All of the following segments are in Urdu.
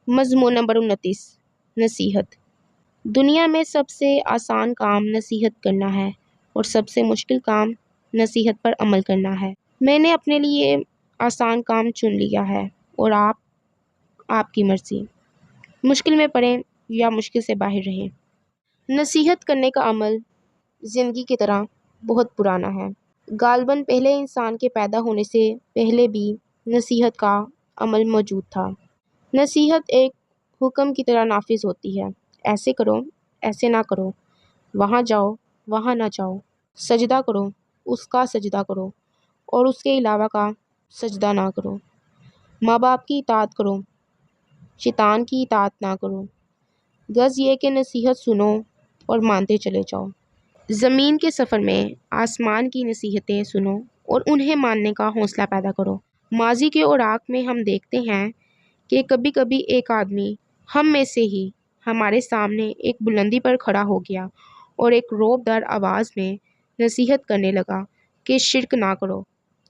مضمون نمبر 29: نصیحت۔ دنیا میں سب سے آسان کام نصیحت کرنا ہے اور سب سے مشکل کام نصیحت پر عمل کرنا ہے۔ میں نے اپنے لیے آسان کام چن لیا ہے اور آپ کی مرضی۔ مشکل میں پڑیں یا مشکل سے باہر رہیں۔ نصیحت کرنے کا عمل زندگی کی طرح بہت پرانا ہے۔ غالباً پہلے انسان کے پیدا ہونے سے پہلے بھی نصیحت کا عمل موجود تھا۔ نصیحت ایک حکم کی طرح نافذ ہوتی ہے: ایسے کرو، ایسے نہ کرو، وہاں جاؤ، وہاں نہ جاؤ، سجدہ کرو، اس کا سجدہ کرو اور اس کے علاوہ کا سجدہ نہ کرو، ماں باپ کی اطاعت کرو، شیطان کی اطاعت نہ کرو۔ غرض یہ کہ نصیحت سنو اور مانتے چلے جاؤ۔ زمین کے سفر میں آسمان کی نصیحتیں سنو اور انہیں ماننے کا حوصلہ پیدا کرو۔ ماضی کے اوراق میں ہم دیکھتے ہیں کہ کبھی کبھی ایک آدمی ہم میں سے ہی ہمارے سامنے ایک بلندی پر کھڑا ہو گیا اور ایک روب دار آواز میں نصیحت کرنے لگا کہ شرک نہ کرو،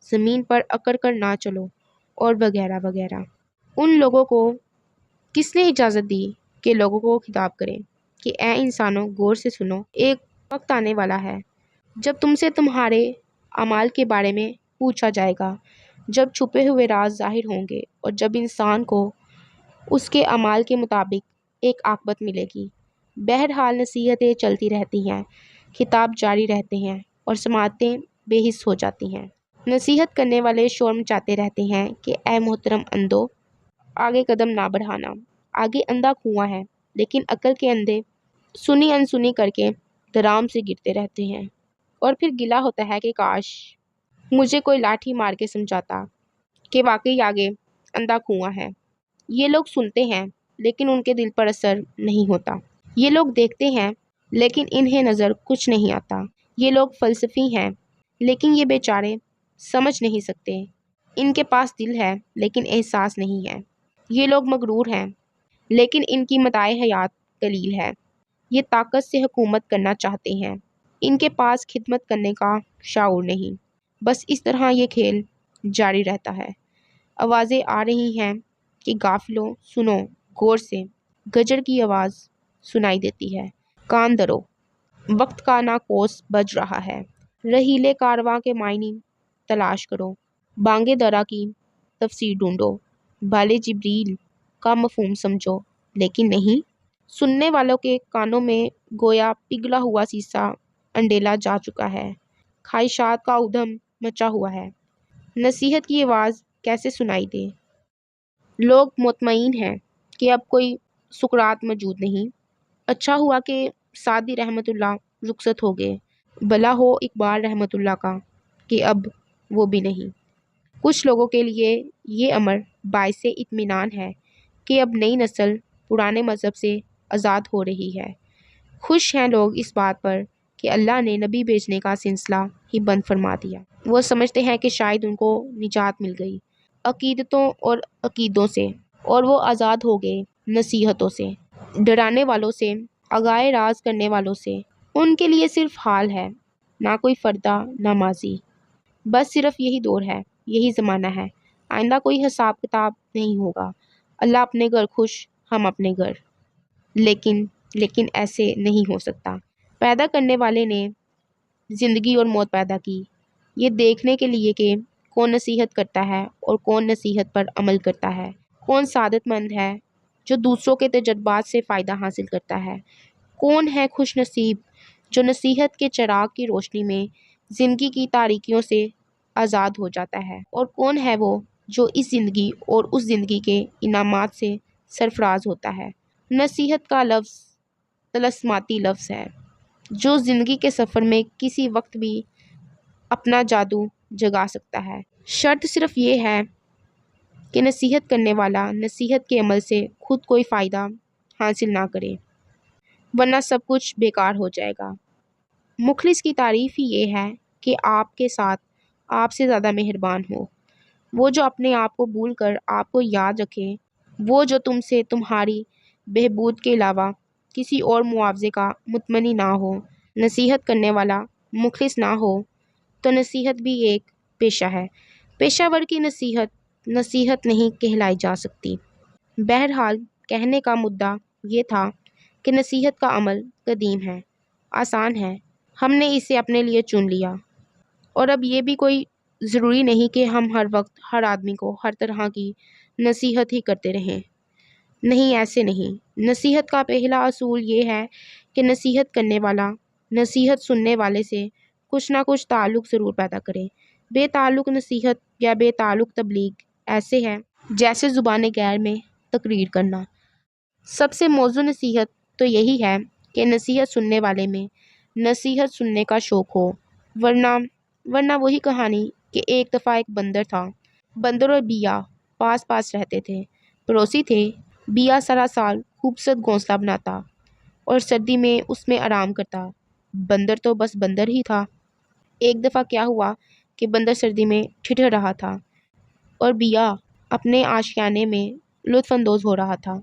زمین پر اکڑ کر نہ چلو اور وغیرہ وغیرہ۔ ان لوگوں کو کس نے اجازت دی کہ لوگوں کو خطاب کریں کہ اے انسانوں، غور سے سنو، ایک وقت آنے والا ہے جب تم سے تمہارے اعمال کے بارے میں پوچھا جائے گا، جب چھپے ہوئے راز ظاہر ہوں گے اور جب انسان کو اس کے اعمال کے مطابق ایک عاقبت ملے گی۔ بہرحال نصیحتیں چلتی رہتی ہیں، خطاب جاری رہتے ہیں اور سماعتیں بے حس ہو جاتی ہیں۔ نصیحت کرنے والے شور مچاتے رہتے ہیں کہ اے محترم اندھو، آگے قدم نہ بڑھانا، آگے اندھا کنواں ہے، لیکن عقل کے اندھے سنی انسنی کر کے دھرام سے گرتے رہتے ہیں اور پھر گلہ ہوتا ہے کہ کاش مجھے کوئی لاٹھی مار کے سمجھاتا کہ واقعی آگے اندھا کنواں ہے۔ یہ لوگ سنتے ہیں لیکن ان کے دل پر اثر نہیں ہوتا۔ یہ لوگ دیکھتے ہیں لیکن انہیں نظر کچھ نہیں آتا۔ یہ لوگ فلسفی ہیں لیکن یہ بیچارے سمجھ نہیں سکتے۔ ان کے پاس دل ہے لیکن احساس نہیں ہے۔ یہ لوگ مغرور ہیں لیکن ان کی متاع حیات قلیل ہے۔ یہ طاقت سے حکومت کرنا چاہتے ہیں، ان کے پاس خدمت کرنے کا شعور نہیں۔ بس اس طرح یہ کھیل جاری رہتا ہے۔ آوازیں آ رہی ہیں کہ غافلوں سنو غور سے، گجر کی آواز سنائی دیتی ہے، کان دھرو، وقت کا ناقوس بج رہا ہے، رحیلے کارواں کے معنی تلاش کرو، بانگ درا کی تفسیر ڈھونڈو، بالِ جبریل کا مفہوم سمجھو، لیکن نہیں۔ سننے والوں کے کانوں میں گویا پگھلا ہوا سیسا انڈیلا جا چکا ہے، خواہشات کا ادھم مچا ہوا ہے۔ نصیحت کی آواز کیسے سنائی دے؟ لوگ مطمئن ہیں کہ اب کوئی سقراط موجود نہیں۔ اچھا ہوا کہ سعدی رحمۃ اللہ رخصت ہو گئے، بھلا ہو اقبال رحمۃ اللہ کا کہ اب وہ بھی نہیں۔ کچھ لوگوں کے لیے یہ امر باعث اطمینان ہے کہ اب نئی نسل پرانے مذہب سے آزاد ہو رہی ہے۔ خوش ہیں لوگ اس بات پر کہ اللہ نے نبی بھیجنے کا سلسلہ ہی بند فرما دیا۔ وہ سمجھتے ہیں کہ شاید ان کو نجات مل گئی عقیدتوں اور عقیدوں سے، اور وہ آزاد ہو گئے نصیحتوں سے، ڈرانے والوں سے، آگاہ راز کرنے والوں سے۔ ان کے لیے صرف حال ہے، نہ کوئی فردہ نہ ماضی۔ بس صرف یہی دور ہے، یہی زمانہ ہے، آئندہ کوئی حساب کتاب نہیں ہوگا۔ اللہ اپنے گھر خوش، ہم اپنے گھر۔ لیکن ایسے نہیں ہو سکتا۔ پیدا کرنے والے نے زندگی اور موت پیدا کی، یہ دیکھنے کے لیے کہ کون نصیحت کرتا ہے اور کون نصیحت پر عمل کرتا ہے، کون سعادت مند ہے جو دوسروں کے تجربات سے فائدہ حاصل کرتا ہے، کون ہے خوش نصیب جو نصیحت کے چراغ کی روشنی میں زندگی کی تاریکیوں سے آزاد ہو جاتا ہے، اور کون ہے وہ جو اس زندگی اور اس زندگی کے انعامات سے سرفراز ہوتا ہے۔ نصیحت کا لفظ طلسماتی لفظ ہے جو زندگی کے سفر میں کسی وقت بھی اپنا جادو جگا سکتا ہے۔ شرط صرف یہ ہے کہ نصیحت کرنے والا نصیحت کے عمل سے خود کوئی فائدہ حاصل نہ کرے، ورنہ سب کچھ بیکار ہو جائے گا۔ مخلص کی تعریف ہی یہ ہے کہ آپ کے ساتھ آپ سے زیادہ مہربان ہو، وہ جو اپنے آپ کو بھول کر آپ کو یاد رکھے، وہ جو تم سے تمہاری بہبود کے علاوہ کسی اور معاوضے کا متمنی نہ ہو۔ نصیحت کرنے والا مخلص نہ ہو تو نصیحت بھی ایک پیشہ ہے، پیشہ ور کی نصیحت نہیں کہلائی جا سکتی۔ بہرحال کہنے کا مدعا یہ تھا کہ نصیحت کا عمل قدیم ہے، آسان ہے، ہم نے اسے اپنے لیے چن لیا، اور اب یہ بھی کوئی ضروری نہیں کہ ہم ہر وقت ہر آدمی کو ہر طرح کی نصیحت ہی کرتے رہیں۔ نہیں، ایسے نہیں۔ نصیحت کا پہلا اصول یہ ہے کہ نصیحت کرنے والا نصیحت سننے والے سے کچھ نہ کچھ تعلق ضرور پیدا کرے۔ بے تعلق نصیحت یا بے تعلق تبلیغ ایسے ہے جیسے زبان غیر میں تقریر کرنا۔ سب سے موزوں نصیحت تو یہی ہے کہ نصیحت سننے والے میں نصیحت سننے کا شوق ہو، ورنہ وہی کہانی کہ ایک دفعہ ایک بندر تھا۔ بندر اور بیا پاس پاس رہتے تھے، پڑوسی تھے۔ بیا سارا سال خوبصورت گھونسلہ بناتا اور سردی میں اس میں آرام کرتا۔ بندر تو بس بندر ہی تھا۔ ایک دفعہ کیا ہوا کہ بندر سردی میں ٹھٹھر رہا تھا اور بیا اپنے آشیانے میں لطف اندوز ہو رہا تھا۔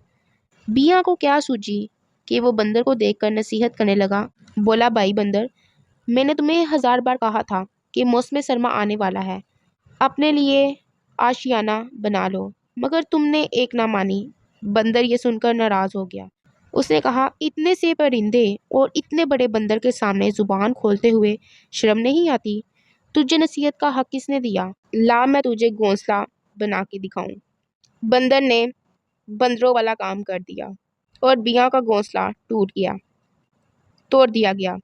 بیا کو کیا سوجی کہ وہ بندر کو دیکھ کر نصیحت کرنے لگا۔ بولا، بھائی بندر، میں نے تمہیں 1000 بار کہا تھا کہ موسم سرما آنے والا ہے، اپنے لیے آشیانہ بنا لو، مگر تم نے ایک نہ مانی۔ بندر یہ سن کر ناراض ہو گیا۔ اس نے کہا، اتنے سے پرندے اور اتنے بڑے بندر کے سامنے زبان کھولتے ہوئے شرم نہیں آتی؟ تجھے نصیحت کا حق کس نے دیا؟ لا میں تجھے گھونسلہ بنا کے دکھاؤں۔ بندر نے بندروں والا کام کر دیا اور بیا کا گھونسلہ توڑ دیا گیا۔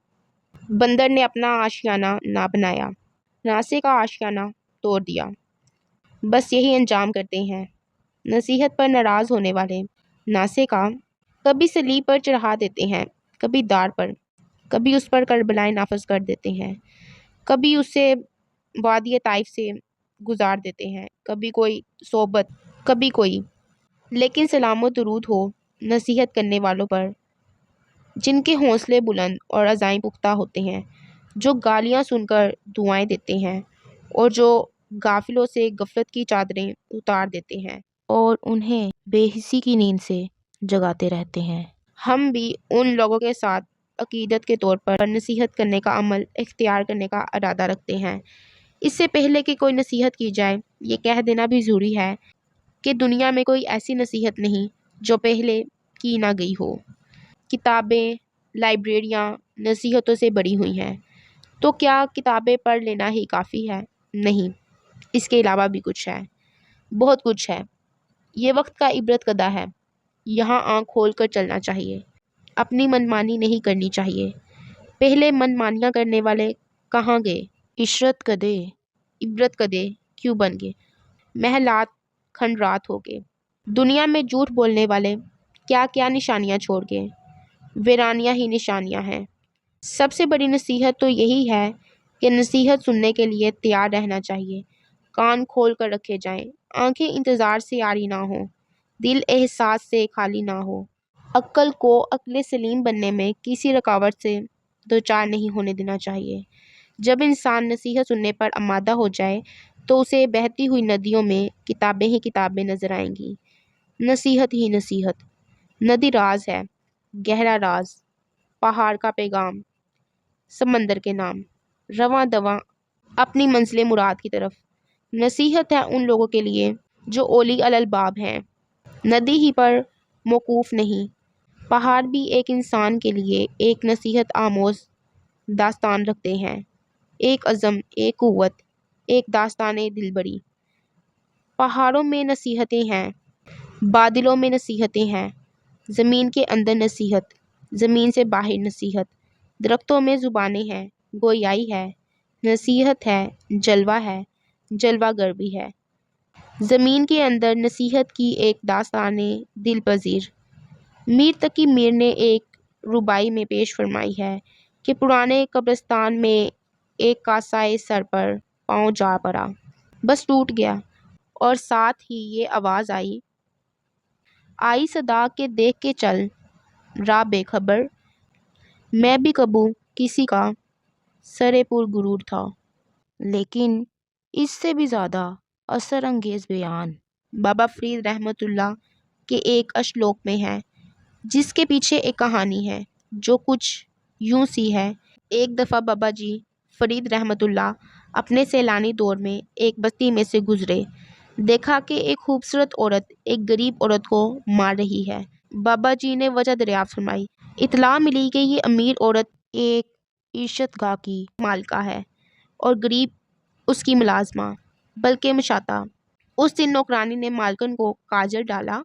بندر نے اپنا آشیانہ نہ بنایا، ناسے کا آشیانہ توڑ دیا۔ بس یہی انجام کرتے ہیں نصیحت پر ناراض ہونے والے۔ ناسے کا کبھی صلیب پر چڑھا دیتے ہیں، کبھی دار پر، کبھی اس پر کربلائے نافذ کر دیتے ہیں، کبھی اسے وادی طائف سے گزار دیتے ہیں، کبھی کوئی صحبت، کبھی کوئی۔ لیکن سلام و درود ہو نصیحت کرنے والوں پر، جن کے حوصلے بلند اور عزائم پختہ ہوتے ہیں، جو گالیاں سن کر دعائیں دیتے ہیں اور جو غافلوں سے غفلت کی چادریں اتار دیتے ہیں اور انہیں بے حسی کی نیند سے جگاتے رہتے ہیں۔ ہم بھی ان لوگوں کے ساتھ عقیدت کے طور پر نصیحت کرنے کا عمل اختیار کرنے کا ارادہ رکھتے ہیں۔ اس سے پہلے کہ کوئی نصیحت کی جائے، یہ کہہ دینا بھی ضروری ہے کہ دنیا میں کوئی ایسی نصیحت نہیں جو پہلے کی نہ گئی ہو۔ کتابیں، لائبریریاں نصیحتوں سے بڑی ہوئی ہیں، تو کیا کتابیں پڑھ لینا ہی کافی ہے؟ نہیں، اس کے علاوہ بھی کچھ ہے، بہت کچھ ہے۔ یہ وقت کا عبرت کدہ ہے، یہاں آنکھ کھول کر چلنا چاہیے، اپنی منمانی نہیں کرنی چاہیے۔ پہلے منمانیاں کرنے والے کہاں گئے؟ عبرت کدے کیوں بن گئے؟ محلات کھنڈرات ہو گئے۔ دنیا میں جھوٹ بولنے والے کیا کیا نشانیاں چھوڑ گئے؟ ویرانیاں ہی نشانیاں ہیں۔ سب سے بڑی نصیحت تو یہی ہے کہ نصیحت سننے کے لیے تیار رہنا چاہیے، کان کھول کر رکھے جائیں، آنکھیں انتظار سے عاری نہ ہوں، دل احساس سے خالی نہ ہو، عقل کو عقل سلیم بننے میں کسی رکاوٹ سے دوچار نہیں ہونے دینا چاہیے۔ جب انسان نصیحت سننے پر آمادہ ہو جائے تو اسے بہتی ہوئی ندیوں میں کتابیں ہی کتابیں نظر آئیں گی، نصیحت ہی نصیحت۔ ندی راز ہے، گہرا راز، پہاڑ کا پیغام، سمندر کے نام، رواں دواں اپنی منزل مراد کی طرف۔ نصیحت ہے ان لوگوں کے لیے جو اولی الالباب ہیں، ندی ہی پر موقوف نہیں۔ پہاڑ بھی ایک انسان کے لیے ایک نصیحت آموز داستان رکھتے ہیں، ایک عزم، ایک قوت، ایک داستان دلبری۔ پہاڑوں میں نصیحتیں ہیں، بادلوں میں نصیحتیں ہیں، زمین کے اندر نصیحت، زمین سے باہر نصیحت، درختوں میں زبانیں ہیں، گویائی ہے، نصیحت ہے، جلوہ گر بھی ہے۔ زمین کے اندر نصیحت کی ایک داستان دل پذیر۔ میر تقی میر نے ایک ربائی میں پیش فرمائی ہے کہ پرانے قبرستان میں ایک کاسائے سر پر پاؤں جا پڑا، بس ٹوٹ گیا، اور ساتھ ہی یہ آواز آئی صدا کہ دیکھ کے چل راہ بے خبر، میں بھی کبھی کسی کا سرے پر غرور تھا۔ لیکن اس سے بھی زیادہ اثر انگیز بیان بابا فرید رحمۃ اللہ کے ایک اشلوک میں ہے، جس کے پیچھے ایک کہانی ہے جو کچھ یوں سی ہے۔ ایک دفعہ بابا جی فرید رحمۃ اللہ اپنے سیلانی دور میں ایک بستی میں سے گزرے۔ دیکھا کہ ایک خوبصورت عورت ایک غریب عورت کو مار رہی ہے۔ بابا جی نے وجہ دریافت فرمائی۔ اطلاع ملی کہ یہ امیر عورت ایک عیشت گاہ کی مالکہ ہے اور غریب اس کی ملازمہ بلکہ مشاطہ۔ اس دن نوکرانی نے مالکن کو کاجل ڈالا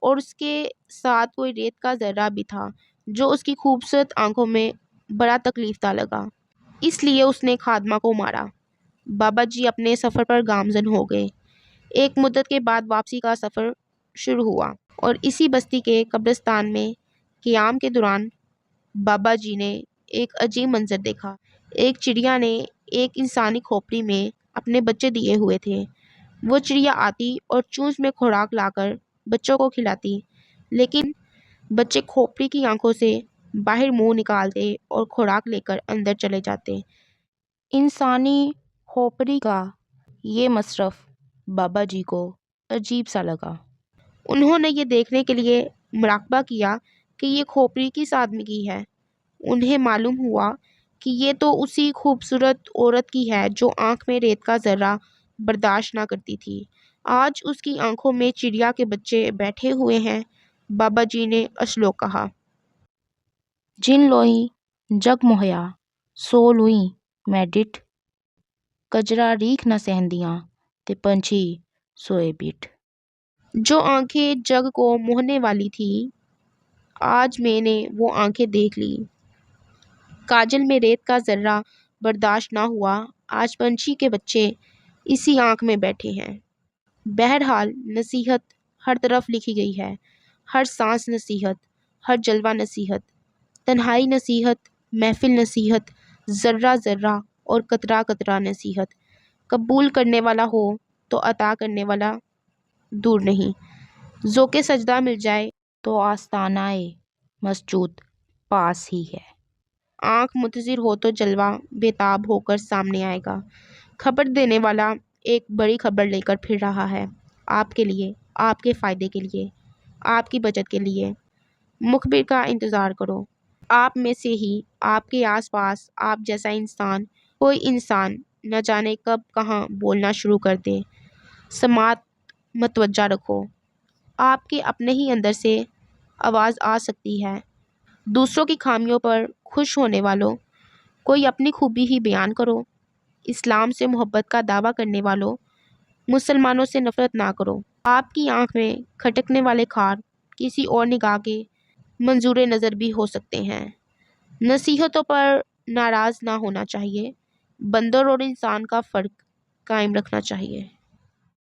اور اس کے ساتھ کوئی ریت کا ذرہ بھی تھا جو اس کی خوبصورت آنکھوں میں بڑا تکلیف دہ لگا، اس لیے اس نے خادمہ کو مارا۔ بابا جی اپنے سفر پر گامزن ہو گئے۔ ایک مدت کے بعد واپسی کا سفر شروع ہوا اور اسی بستی کے قبرستان میں قیام کے دوران بابا جی نے ایک عجیب منظر دیکھا۔ ایک چڑیا نے ایک انسانی کھوپڑی میں اپنے بچے دیے ہوئے تھے۔ وہ چڑیا آتی اور چونچ میں خوراک لا کر بچوں کو کھلاتی، لیکن بچے کھوپڑی کی آنکھوں سے باہر منہ نکالتے اور خوراک لے کر اندر چلے جاتے۔ انسانی کھوپڑی کا یہ مصرف بابا جی کو عجیب سا لگا۔ انہوں نے یہ دیکھنے کے لیے مراقبہ کیا کہ یہ کھوپڑی کس آدمی کی ہے۔ انہیں معلوم ہوا کہ یہ تو اسی خوبصورت عورت کی ہے جو آنکھ میں ریت کا ذرہ برداشت نہ کرتی تھی۔ آج اس کی آنکھوں میں چڑیا کے بچے بیٹھے ہوئے ہیں۔ بابا جی نے اشلوک کہا۔ جن لوئی جگ موہیا سو لوئی میں ڈٹھ، کجرا ریکھ نہ سہندیاں تے پنچھی سوئے بیٹھ۔ جو آنکھیں جگ کو موہنے والی تھی، آج میں نے وہ آنکھیں دیکھ لی۔ کاجل میں ریت کا ذرہ برداشت نہ ہوا، آج پنچھی کے بچے اسی آنکھ میں بیٹھے ہیں۔ بہرحال نصیحت ہر طرف لکھی گئی ہے، ہر سانس نصیحت، ہر جلوہ نصیحت، تنہائی نصیحت، محفل نصیحت، ذرہ ذرہ اور قطرہ قطرہ نصیحت۔ قبول کرنے والا ہو تو عطا کرنے والا دور نہیں۔ ذوق سجدہ مل جائے تو آستانہ مسجود پاس ہی ہے۔ آنکھ منتظر ہو تو جلوہ بےتاب ہو کر سامنے آئے گا۔ خبر دینے والا ایک بڑی خبر لے کر پھر رہا ہے، آپ کے لیے، آپ کے فائدے کے لیے، آپ کی بچت کے لیے۔ مخبر کا انتظار کرو۔ آپ میں سے ہی، آپ کے آس پاس آپ جیسا انسان، کوئی انسان نہ جانے کب کہاں بولنا شروع کر دے۔ سماعت متوجہ رکھو۔ آپ کے اپنے ہی اندر سے آواز آ سکتی ہے۔ دوسروں کی خامیوں پر خوش ہونے والوں، کوئی اپنی خوبی ہی بیان کرو۔ اسلام سے محبت کا دعویٰ کرنے والوں، مسلمانوں سے نفرت نہ کرو۔ آپ کی آنکھ میں کھٹکنے والے خار کسی اور نگاہ کے منظور نظر بھی ہو سکتے ہیں۔ نصیحتوں پر ناراض نہ ہونا چاہیے، بندر اور انسان کا فرق قائم رکھنا چاہیے۔